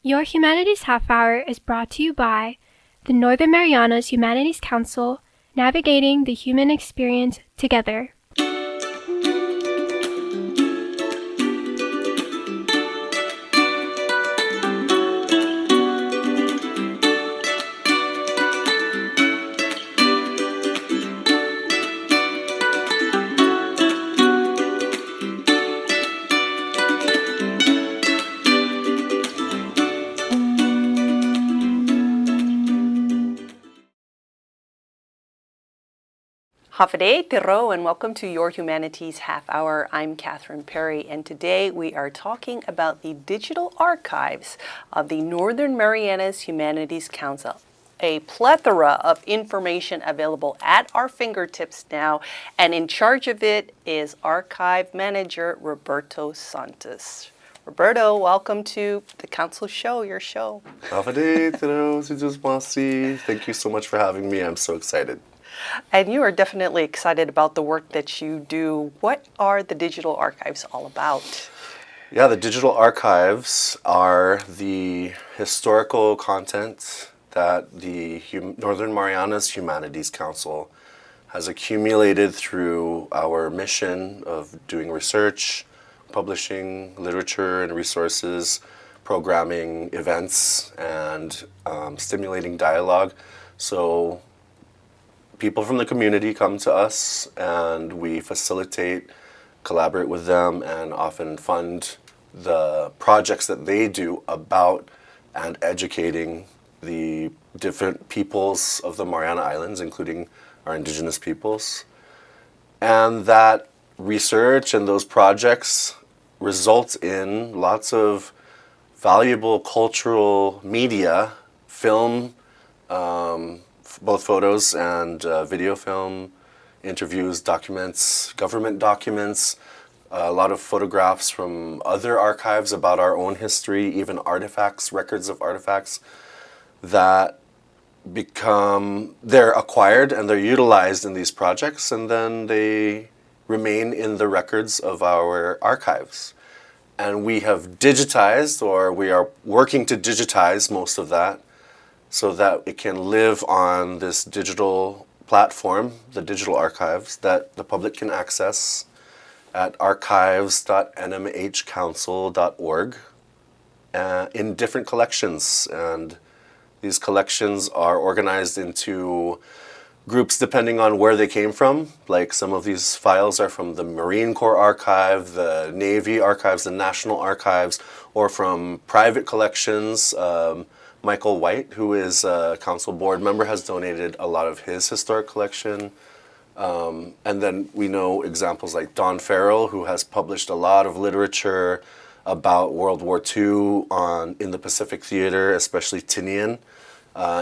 Your Humanities Half Hour is brought to you by the Northern Marianas Humanities Council, navigating the human experience together. Hafide Tiro, and welcome to Your Humanities Half Hour. I'm Catherine Perry, and today we are talking about the digital archives of the Northern Marianas Humanities Council. A plethora of information available at our fingertips now, and in charge of it is Archive Manager Roberto Santos. Roberto, welcome to the Council Show, your show. Thank you so much for having me. I'm so excited. And you are definitely excited about the work that you do. What are the digital archives all about? Yeah, the digital archives are the historical content that the Northern Marianas Humanities Council has accumulated through our mission of doing research, publishing literature and resources, programming events, and stimulating dialogue. So people from the community come to us and we facilitate, collaborate with them, and often fund the projects that they do about and educating the different peoples of the Mariana Islands, including our indigenous peoples. And that research and those projects result in lots of valuable cultural media, film, both photos and video film, interviews, documents, government documents, a lot of photographs from other archives about our own history, even artifacts, records of artifacts that they're acquired and they're utilized in these projects, and then they remain in the records of our archives. And we have digitized, or we are working to digitize most of that, so that it can live on this digital platform, the digital archives, that the public can access at archives.nmhcouncil.org in different collections. And these collections are organized into groups depending on where they came from. Like some of these files are from the Marine Corps Archive, the Navy Archives, the National Archives, or from private collections. Michael White, who is a council board member, has donated a lot of his historic collection. And then we know examples like Don Farrell, who has published a lot of literature about World War II in the Pacific Theater, especially Tinian.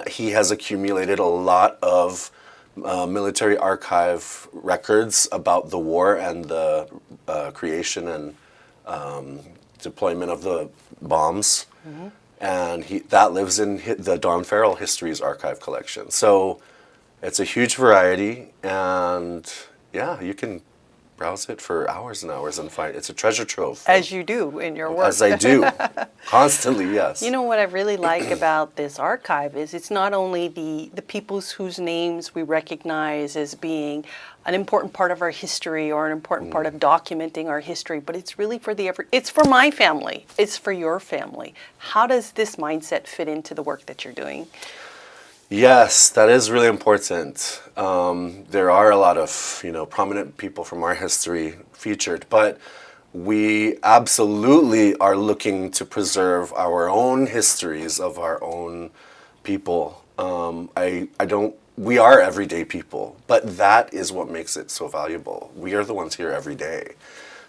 He has accumulated a lot of military archive records about the war and the creation and deployment of the bombs. Mm-hmm. And that lives in the Don Farrell Histories Archive collection. So it's a huge variety, and yeah, you can browse it for hours and hours and find it's a treasure trove. As you do in your work. As I do, constantly, yes. You know what I really like about this archive is it's not only the peoples whose names we recognize as being an important part of our history or an important part of documenting our history, but it's really it's for my family, it's for your family. How does this mindset fit into the work that you're doing? Yes, that is really important. There are a lot of prominent people from our history featured, but we absolutely are looking to preserve our own histories of our own people. We are everyday people, but that is what makes it so valuable. We are the ones here every day.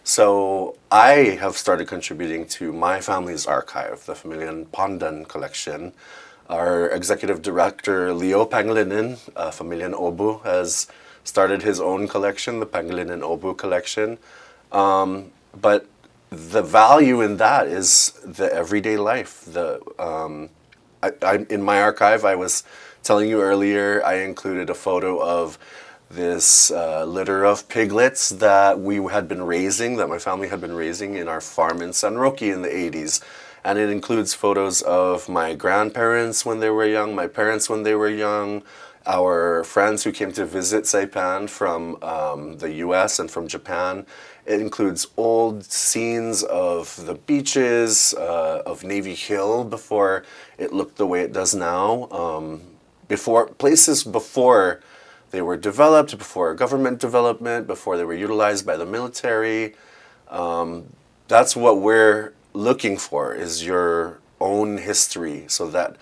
So I have started contributing to my family's archive, the Familian Pandan collection. Our executive director, Leo Pangilinan, Familian Obu, has started his own collection, the Pangilinan Obu collection. But the value in that is the everyday life. In my archive, I was telling you earlier, I included a photo of this litter of piglets that we had been raising, that my family had been raising in our farm in San Roque in the 80s. And it includes photos of my grandparents when they were young, my parents when they were young, our friends who came to visit Saipan from the US and from Japan. It includes old scenes of the beaches, of Navy Hill before it looked the way it does now. Places before they were developed, before government development, before they were utilized by the military. That's what we're looking for, is your own history, so that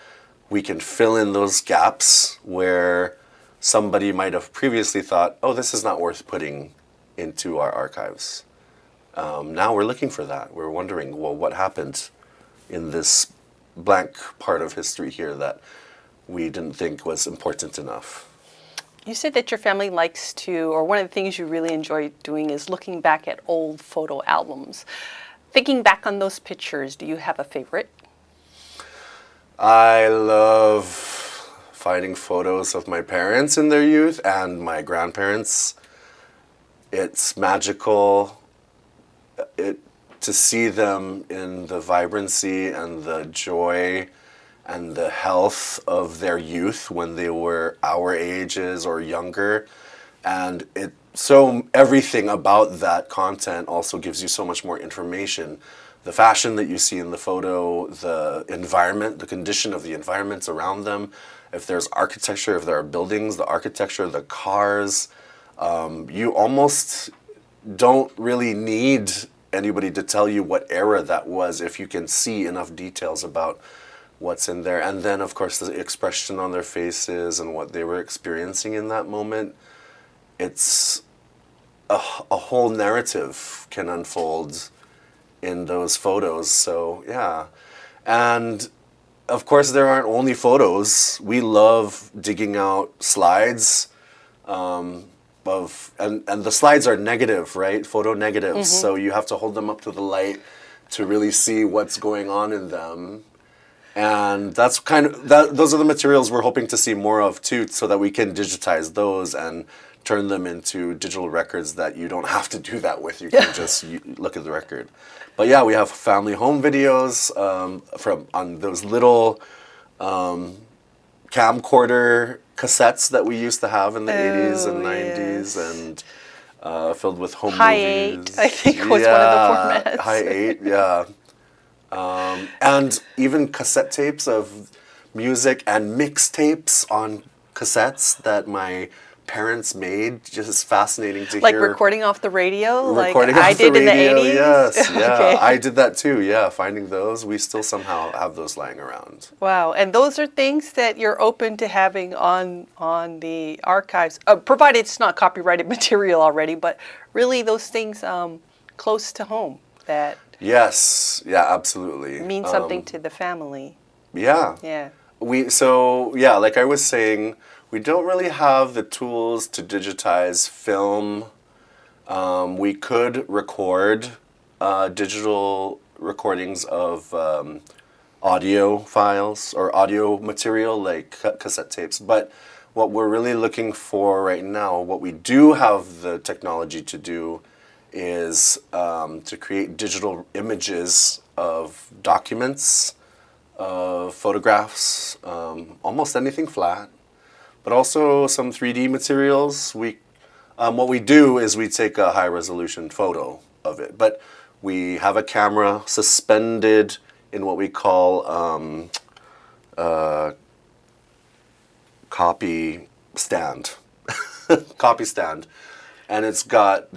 we can fill in those gaps where somebody might have previously thought, oh, this is not worth putting into our archives. Now we're looking for that. We're wondering, well, what happened in this blank part of history here that we didn't think was important enough? You said that your family likes to, or one of the things you really enjoy doing is looking back at old photo albums. Thinking back on those pictures, do you have a favorite? I love finding photos of my parents in their youth and my grandparents. It's magical to see them in the vibrancy and the joy and the health of their youth when they were our ages or younger. And so everything about that content also gives you so much more information. The fashion that you see in the photo, the environment, the condition of the environments around them, if there's architecture, if there are buildings, the architecture, the cars, you almost don't really need anybody to tell you what era that was if you can see enough details about what's in there. And then, of course, the expression on their faces and what they were experiencing in that moment. It's a whole narrative can unfold in those photos. So, yeah. And, of course, there aren't only photos. We love digging out slides and the slides are negative, right? Photo negatives. Mm-hmm. So you have to hold them up to the light to really see what's going on in them. And that's those are the materials we're hoping to see more of too, so that we can digitize those and turn them into digital records that you don't have to do that with. You can just look at the record. But yeah, we have family home videos on those little camcorder cassettes that we used to have in the 80s and 90s, and filled with home movies. Hi-8, I think, was one of the formats. Hi-8, yeah. And even cassette tapes of music and mixtapes on cassettes that my parents made. Just fascinating to like hear. Like recording off the radio? Recording like off I did the radio, in the 80s? yes. Yeah, Okay. I did that too, yeah. Finding those. We still somehow have those lying around. Wow. And those are things that you're open to having on the archives, provided it's not copyrighted material already, but really those things close to home that Yes, yeah, absolutely. mean something to the family. Yeah. Yeah. Like I was saying, we don't really have the tools to digitize film. We could record digital recordings of audio files or audio material like cassette tapes. But what we're really looking for right now, what we do have the technology to do, is to create digital images of documents, photographs, almost anything flat, but also some 3D materials. What we do is we take a high-resolution photo of it, but we have a camera suspended in what we call copy stand, copy stand, and it's got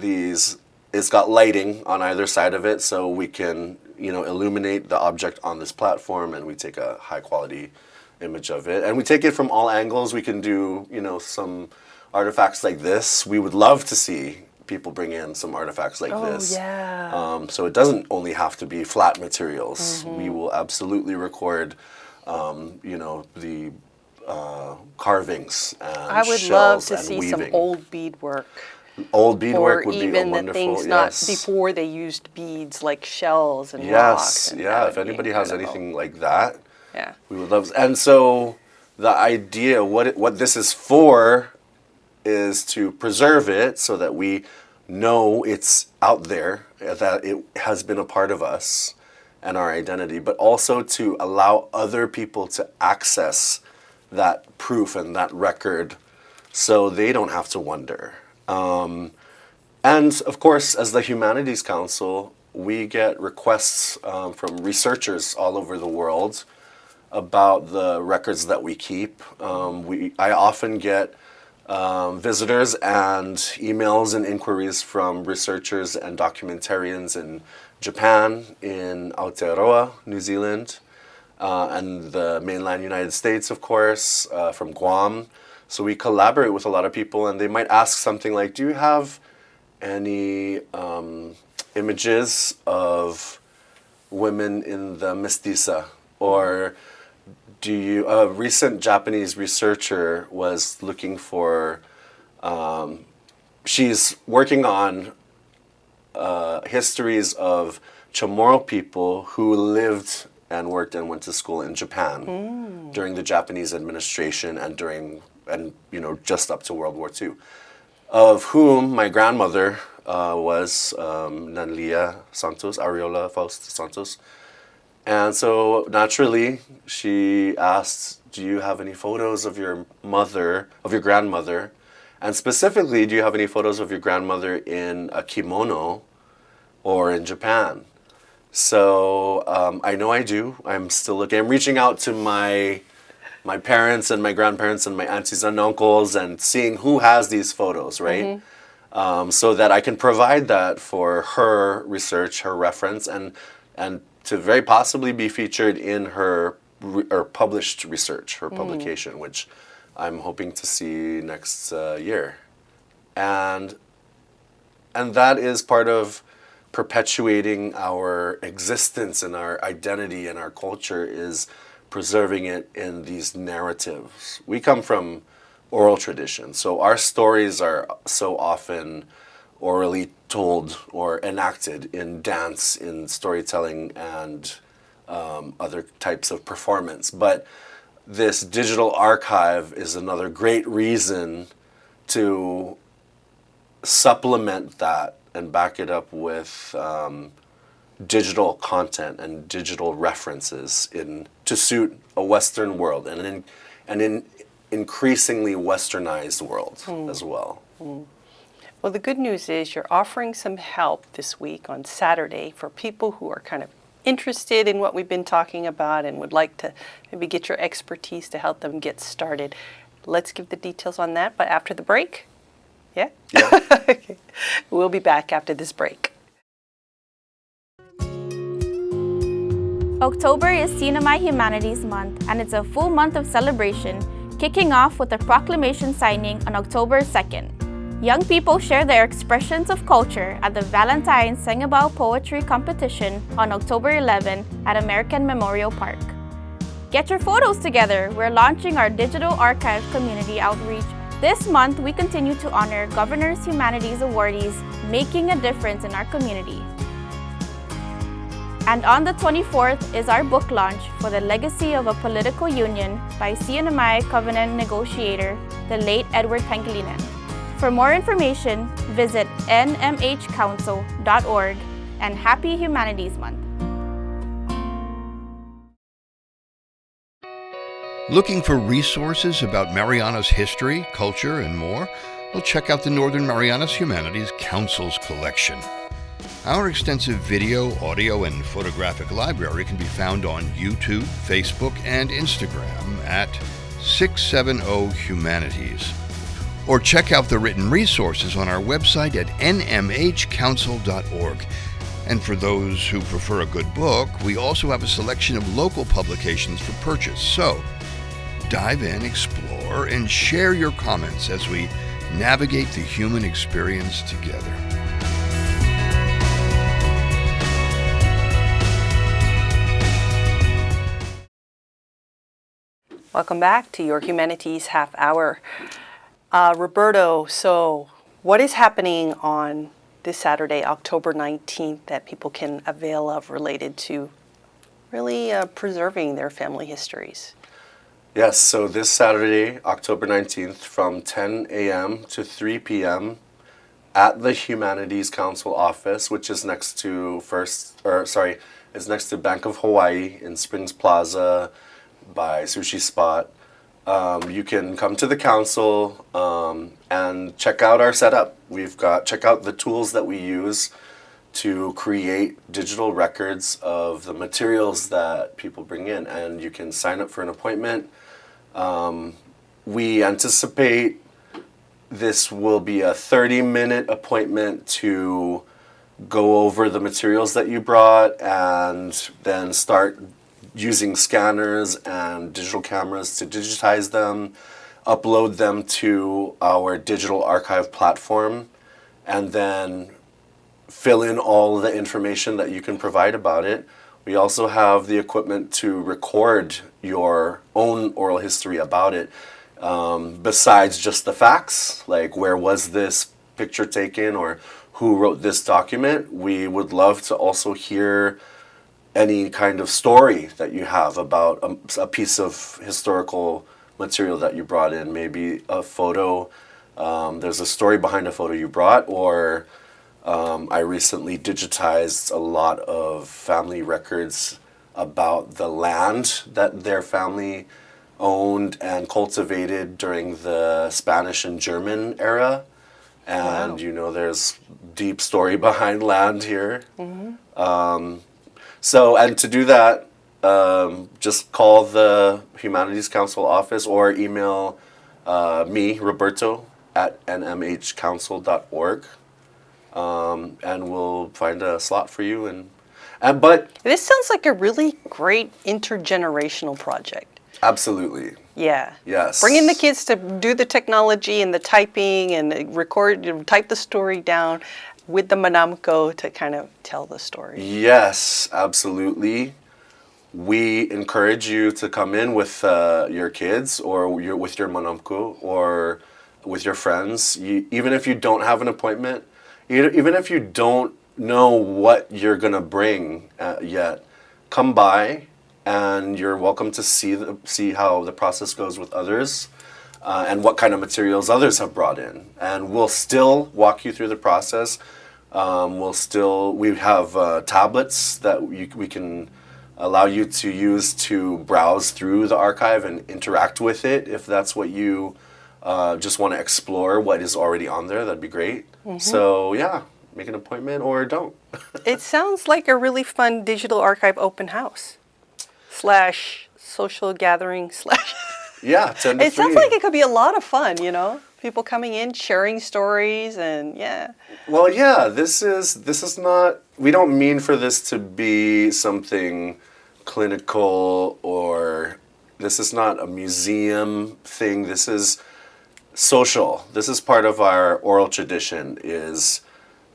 lighting on either side of it, so we can illuminate the object on this platform, and we take a high-quality image of it, and we take it from all angles. We can do some artifacts like this. We would love to see people bring in some artifacts like this. Yeah. So it doesn't only have to be flat materials. Mm-hmm. We will absolutely record, the carvings and I would shells love to and see weaving. some old beadwork. Old beadwork would be even the wonderful. things Yes. not before they used beads, like shells and Yes, rocks. And yeah. that If would be anybody has incredible. anything like that, Yeah. we would love. And so the idea, what this is for, is to preserve it so that we know it's out there, that it has been a part of us, and our identity, but also to allow other people to access that proof and that record so they don't have to wonder. And of course, as the Humanities Council, we get requests from researchers all over the world about the records that we keep. I often get visitors and emails and inquiries from researchers and documentarians in Japan, in Aotearoa, New Zealand, and the mainland United States, of course, from Guam. So we collaborate with a lot of people, and they might ask something like, do you have any images of women in the mestiza? Or a recent Japanese researcher was looking for, she's working on histories of Chamorro people who lived and worked and went to school in Japan during the Japanese administration and just up to World War II, of whom my grandmother was Nanlia Santos, Ariola Faust Santos. And so naturally, she asked, do you have any photos of your grandmother? And specifically, do you have any photos of your grandmother in a kimono or in Japan? So I know I do. I'm still looking. I'm reaching out to my parents and my grandparents and my aunties and uncles and seeing who has these photos, right? So that I can provide that for her research, her reference, and to very possibly be featured in her published research, her publication, which I'm hoping to see next year. And that is part of perpetuating our existence and our identity and our culture, is preserving it in these narratives. We come from oral tradition, so our stories are so often orally told or enacted in dance, in storytelling, and other types of performance. But this digital archive is another great reason to supplement that and back it up with digital content and digital references to suit a Western world and an increasingly westernized world as well. Well, the good news is you're offering some help this week on Saturday for people who are kind of interested in what we've been talking about and would like to maybe get your expertise to help them get started. Let's give the details on that, but after the break? Yeah? Yeah. Okay. We'll be back after this break. October is CNMI Humanities Month, and it's a full month of celebration, kicking off with a proclamation signing on October 2nd. Young people share their expressions of culture at the Valentine Sangabao Poetry Competition on October 11 at American Memorial Park. Get your photos together. We're launching our digital archive community outreach. This month, we continue to honor Governor's Humanities awardees making a difference in our community. And on the 24th is our book launch for The Legacy of a Political Union by CNMI Covenant negotiator, the late Edward Pangilinan. For more information, visit nmhcouncil.org, and Happy Humanities Month. Looking for resources about Marianas history, culture, and more? Well, check out the Northern Marianas Humanities Council's collection. Our extensive video, audio, and photographic library can be found on YouTube, Facebook, and Instagram at 670 Humanities. Or check out the written resources on our website at nmhcouncil.org. And for those who prefer a good book, we also have a selection of local publications for purchase. So, dive in, explore, and share your comments as we navigate the human experience together. Welcome back to your Humanities Half Hour. Roberto, so what is happening on this Saturday, October 19th, that people can avail of related to really preserving their family histories? Yes, so this Saturday, October 19th, from 10 a.m. to 3 p.m. it's is next to Bank of Hawaii in Springs Plaza by Sushi Spot. You can come to the council and check out our setup. Check out the tools that we use to create digital records of the materials that people bring in, and you can sign up for an appointment. We anticipate this will be a 30-minute appointment to go over the materials that you brought and then start using scanners and digital cameras to digitize them, upload them to our digital archive platform, and then fill in all the information that you can provide about it. We also have the equipment to record your own oral history about it, besides just the facts, like where was this picture taken or who wrote this document. We would love to also hear any kind of story that you have about a piece of historical material that you brought in, maybe a photo. There's a story behind a photo you brought, or I recently digitized a lot of family records about the land that their family owned and cultivated during the Spanish and German era. And, Wow. you know, there's deep story behind land here. And to do that, just call the Humanities Council office or email me, Roberto, at nmhcouncil.org. And we'll find a slot for you. But This sounds like a really great intergenerational project. absolutely, Yeah. yes. Bringing the kids to do the technology and the typing and type the story down with the Manamco to kind of tell the story. Yes, absolutely. We encourage you to come in with your kids or with your manamku or with your friends. Even if you don't have an appointment, even if you don't know what you're going to bring yet, come by and you're welcome to see how the process goes with others and what kind of materials others have brought in. And we'll still walk you through the process. We have tablets that we can allow you to use to browse through the archive and interact with it. If that's what you just want to explore what is already on there, that'd be great. So yeah, make an appointment or don't. It sounds like a really fun digital archive open house / social gathering / Yeah, 10 to It sounds 3. like it could be a lot of fun, you know? People coming in, sharing stories, and yeah. Well, yeah, this is not, we don't mean for this to be something clinical, or this is not a museum thing. This is social. This is part of our oral tradition, is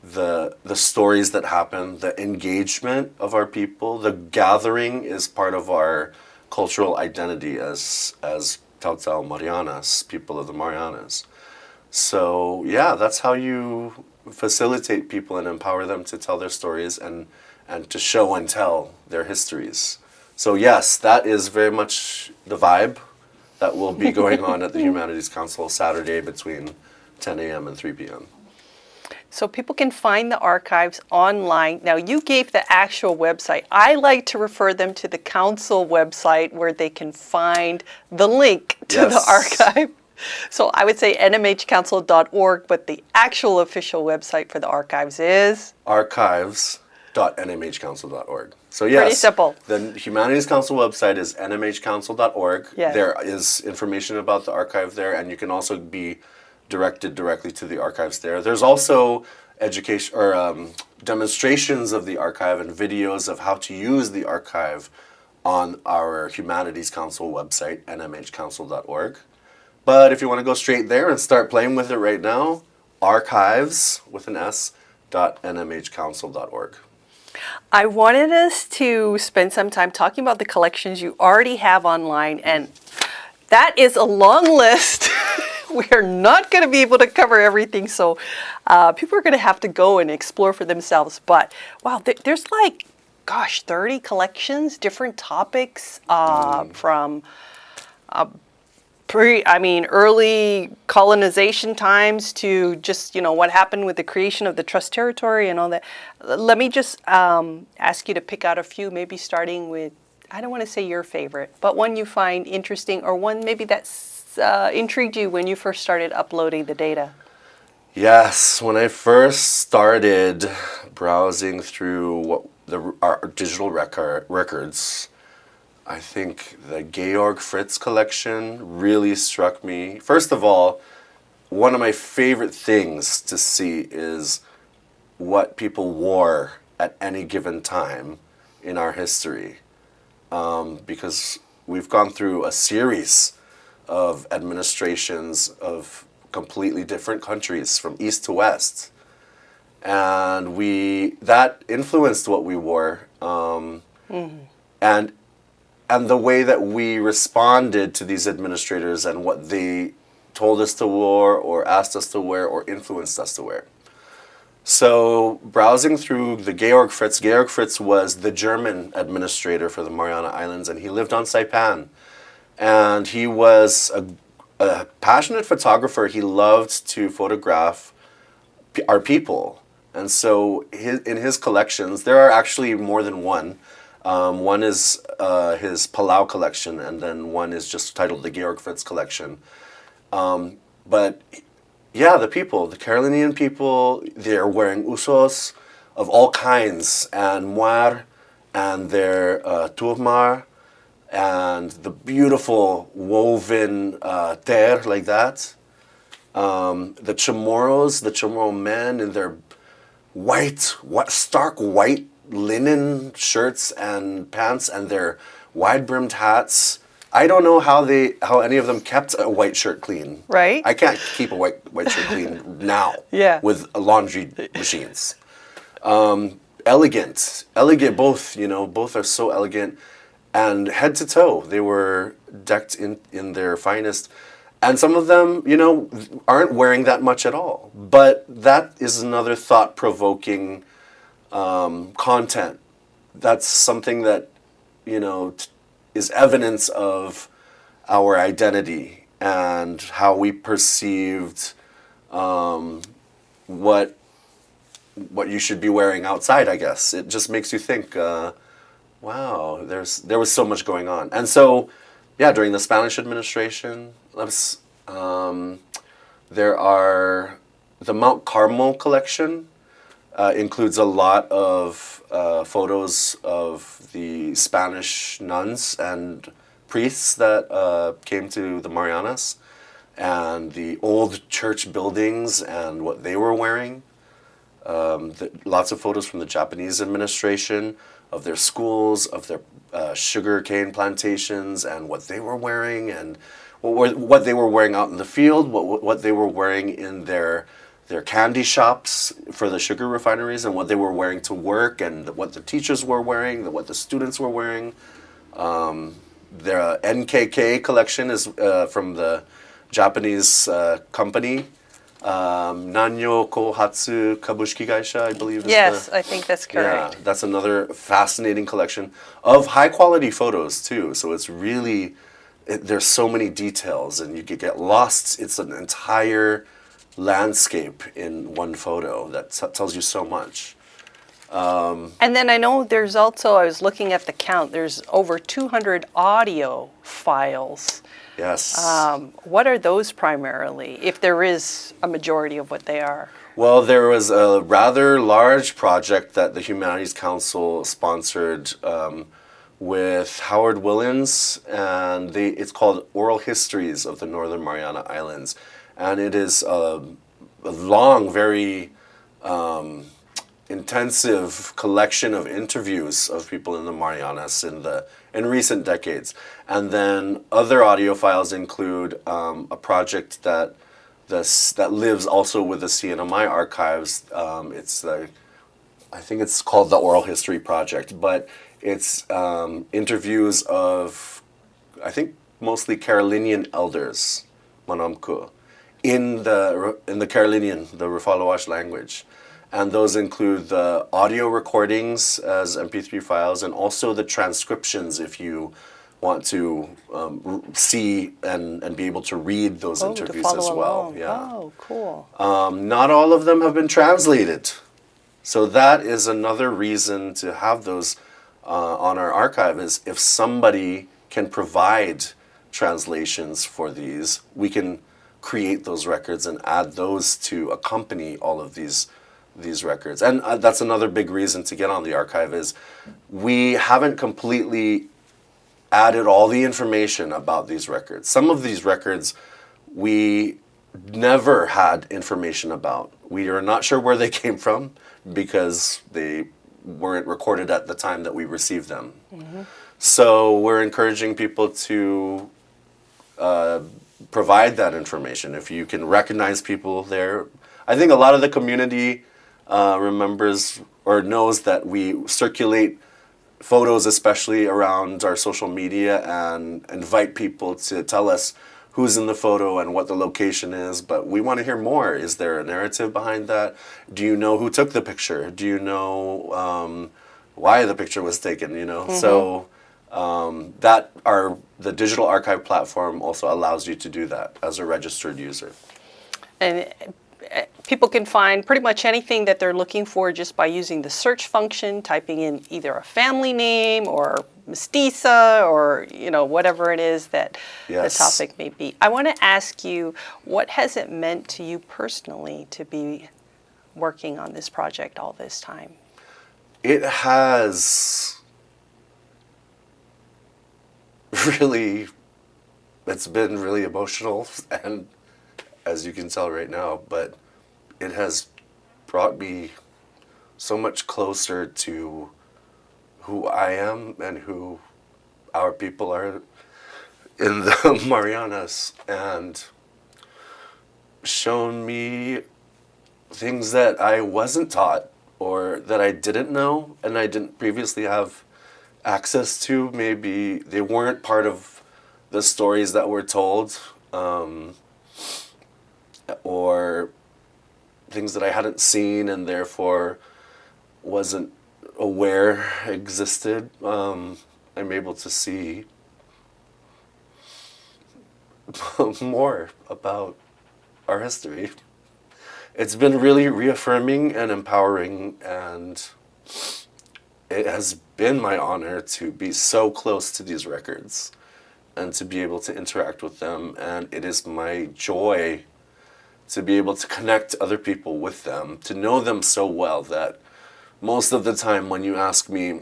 the stories that happen, the engagement of our people. The gathering is part of our cultural identity as Tautau Marianas, people of the Marianas. So yeah, that's how you facilitate people and empower them to tell their stories and to show and tell their histories. So yes, that is very much the vibe that will be going on at the Humanities Council Saturday between 10 a.m. and 3 p.m. So people can find the archives online. Now, you gave the actual website. I like to refer them to the council website where they can find the link to the Yes. archive. So I would say nmhcouncil.org, but the actual official website for the archives is? archives.nmhcouncil.org. So yes, Pretty simple. The Humanities Council website is nmhcouncil.org. Yeah. There is information about the archive there, and you can also be directed directly to the archives there. There's also education or demonstrations of the archive and videos of how to use the archive on our Humanities Council website, nmhcouncil.org. But if you want to go straight there and start playing with it right now, archives with an S .nmhcouncil.org. I wanted us to spend some time talking about the collections you already have online, and that is a long list. We are not going to be able to cover everything, so people are going to have to go and explore for themselves. But wow, there's like, gosh, 30 collections, different topics from early colonization times to just, what happened with the creation of the Trust Territory and all that. Let me just ask you to pick out a few, maybe starting with, I don't want to say your favorite, but one you find interesting or one maybe that's intrigued you when you first started uploading the data. Yes, when I first started browsing through our digital records, I think the Georg Fritz collection really struck me. First of all, one of my favorite things to see is what people wore at any given time in our history. Because we've gone through a series of administrations of completely different countries from east to west. And that influenced what we wore. And the way that we responded to these administrators and what they told us to wear or asked us to wear or influenced us to wear. So browsing through the Georg Fritz was the German administrator for the Mariana Islands, and he lived on Saipan. And he was a passionate photographer. He loved to photograph our people. And so in his collections, there are actually more than one. One is his Palau collection, and then one is just titled the Georg Fritz collection. But yeah, the Carolinian people, they're wearing usos of all kinds, and muar, and their turmar, and the beautiful woven ter like that. The Chamorro men in their stark white linen shirts and pants and their wide-brimmed hats. I don't know how any of them kept a white shirt clean. Right. I can't keep a white shirt clean now. Yeah. With laundry machines. Elegant, both are so elegant, and head to toe they were decked in their finest. And some of them, aren't wearing that much at all. But that is another thought-provoking content. That's something that, is evidence of our identity and how we perceived what you should be wearing outside, I guess. It just makes you think, wow, there was so much going on. And so, yeah, during the Spanish administration, there are the Mount Carmel collection. Includes a lot of photos of the Spanish nuns and priests that came to the Marianas, and the old church buildings and what they were wearing. Lots of photos from the Japanese administration of their schools, of their sugar cane plantations, and what they were wearing, and what they were wearing out in the field, what they were wearing in their candy shops for the sugar refineries, and what they were wearing to work, and what the teachers were wearing, what the students were wearing. Their NKK collection is from the Japanese company, Nanyo Kohatsu Kabushiki Gaisha, I believe. Yes, I think that's correct. Yeah, that's another fascinating collection of high quality photos too. So it's really, there's so many details, and you could get lost. It's an entire landscape in one photo that tells you so much. And then I know there's also, I was looking at the count, there's over 200 audio files. Yes. What are those primarily, if there is a majority of what they are? Well, there was a rather large project that the Humanities Council sponsored with Howard Willens, and it's called Oral Histories of the Northern Mariana Islands. And it is a long, very intensive collection of interviews of people in the Marianas in recent decades. And then other audio files include a project that lives also with the CNMI archives. I think it's called the Oral History Project, but it's interviews of, I think, mostly Carolinian elders, Manamku, in the Carolinian, the Rufaloash language. And those include the audio recordings as MP3 files, and also the transcriptions if you want to see and be able to read those to interviews follow as well. along. Yeah. Oh, cool. Not all of them have been translated. So that is another reason to have those on our archive, is if somebody can provide translations for these, we can create those records and add those to accompany all of these records. And that's another big reason to get on the archive, is we haven't completely added all the information about these records. Some of these records we never had information about. We are not sure where they came from because they weren't recorded at the time that we received them. Mm-hmm. So we're encouraging people to provide that information. If you can recognize people there, I think a lot of the community remembers or knows that we circulate photos, especially around our social media, and invite people to tell us who's in the photo and what the location is. But we want to hear more. Is there a narrative behind that? Do you know who took the picture? Do you know why the picture was taken? You know, so the digital archive platform also allows you to do that as a registered user. And people can find pretty much anything that they're looking for just by using the search function, typing in either a family name or mestiza or, you know, whatever it is that the topic may be. I want to ask you, what has it meant to you personally to be working on this project all this time? It has really, it's been really emotional, and as you can tell right now, but it has brought me so much closer to who I am and who our people are in the Marianas, and shown me things that I wasn't taught or that I didn't know and I didn't previously have access to. Maybe they weren't part of the stories that were told, or things that I hadn't seen and therefore wasn't aware existed. I'm able to see more about our history. It's been really reaffirming and empowering, and it has been my honor to be so close to these records and to be able to interact with them, and it is my joy to be able to connect other people with them, to know them so well that most of the time when you ask me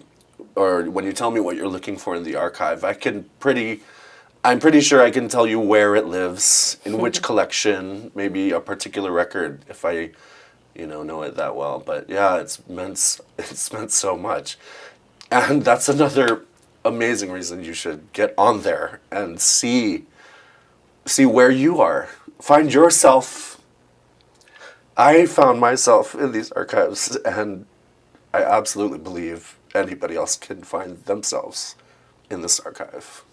or when you tell me what you're looking for in the archive, I'm pretty sure I can tell you where it lives, in which collection, maybe a particular record if I, know it that well. But yeah, it's meant so much. And that's another amazing reason you should get on there and see where you are. Find yourself. I found myself in these archives, and I absolutely believe anybody else can find themselves in this archive.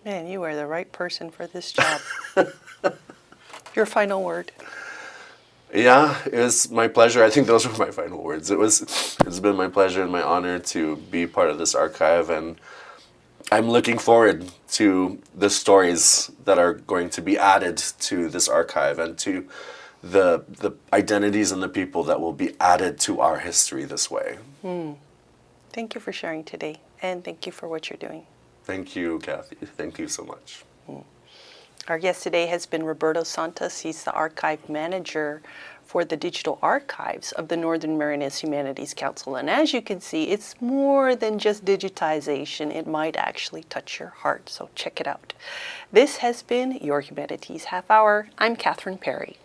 Man, you are the right person for this job. Your final word. Yeah, it was my pleasure. I think those were my final words. It's been my pleasure and my honor to be part of this archive, and I'm looking forward to the stories that are going to be added to this archive and to the identities and the people that will be added to our history this way. Thank you for sharing today, and thank you for what you're doing. Thank you, Kathy. Thank you so much. Our guest today has been Roberto Santos. He's the archive manager for the digital archives of the Northern Marianas Humanities Council. And as you can see, it's more than just digitization. It might actually touch your heart, so check it out. This has been Your Humanities Half Hour. I'm Catherine Perry.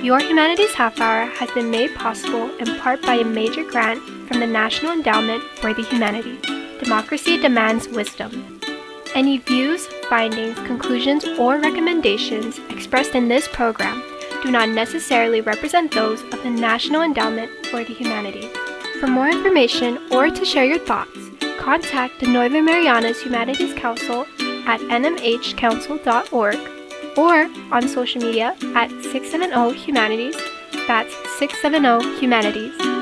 Your Humanities Half Hour has been made possible in part by a major grant from the National Endowment for the Humanities. Democracy demands wisdom. Any views, findings, conclusions, or recommendations expressed in this program do not necessarily represent those of the National Endowment for the Humanities. For more information or to share your thoughts, contact the Northern Marianas Humanities Council at nmhcouncil.org or on social media at 670 Humanities. That's 670 Humanities.